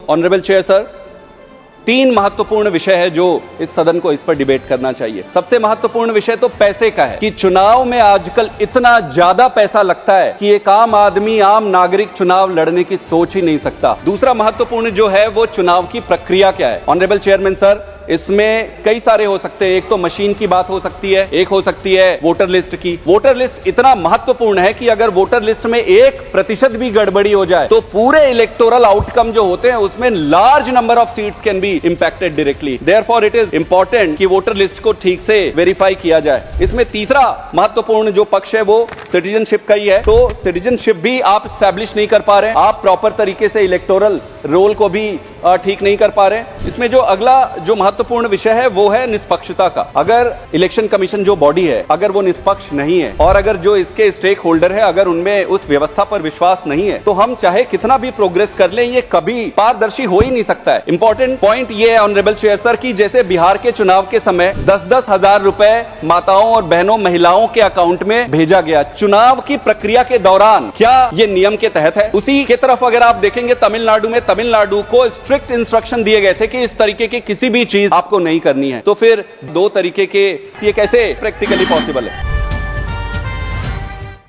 Honourable chair sir, 3 महत्वपूर्ण विषय है जो इस सदन को इस पर डिबेट करना चाहिए। सबसे महत्वपूर्ण विषय तो पैसे का है कि चुनाव में आजकल इतना ज्यादा पैसा लगता है कि एक आम आदमी, आम नागरिक चुनाव लड़ने की सोच ही नहीं सकता। दूसरा महत्वपूर्ण जो है वो चुनाव की प्रक्रिया क्या है। ऑनरेबल चेयरमैन सर, इसमें कई सारे हो सकते हैं। एक तो मशीन की बात हो सकती है, एक हो सकती है वोटर लिस्ट की। वोटर लिस्ट इतना महत्वपूर्ण है कि अगर वोटर लिस्ट में 1% भी गड़बड़ी हो जाए तो पूरे इलेक्टोरल आउटकम जो होते हैं उसमें large number of seats can be impacted directly. Therefore it is important कि वोटर लिस्ट को ठीक से वेरीफाई किया जाए। इसमें तीसरा महत्वपूर्ण जो पक्ष है वो सिटीजनशिप का ही है। तो सिटीजनशिप भी आप स्टैब्लिश नहीं कर पा रहे हैं, आप प्रॉपर तरीके से इलेक्टोरल रोल को भी ठीक नहीं कर पा रहे हैं। इसमें जो अगला जो महत्वपूर्ण विषय है वो है निष्पक्षता का। अगर इलेक्शन कमीशन जो बॉडी है अगर वो निष्पक्ष नहीं है और अगर जो इसके स्टेक होल्डर है अगर उनमें उस व्यवस्था पर विश्वास नहीं है तो हम चाहे कितना भी प्रोग्रेस कर लें ये कभी पारदर्शी हो ही नहीं सकता है। इंपॉर्टेंट पॉइंट ये है ऑनरेबल चेयर सर कि जैसे बिहार के चुनाव के समय 10-10 हजार रुपए माताओं और बहनों, महिलाओं के अकाउंट में भेजा गया चुनाव की प्रक्रिया के दौरान, क्या ये नियम के तहत है? उसी के तरफ अगर आप देखेंगे तमिलनाडु में, तमिलनाडु को स्ट्रिक्ट इंस्ट्रक्शन दिए गए थे कि इस तरीके की किसी भी चीज आपको नहीं करनी है। तो फिर 2 तरीके के ये कैसे प्रैक्टिकली पॉसिबल है?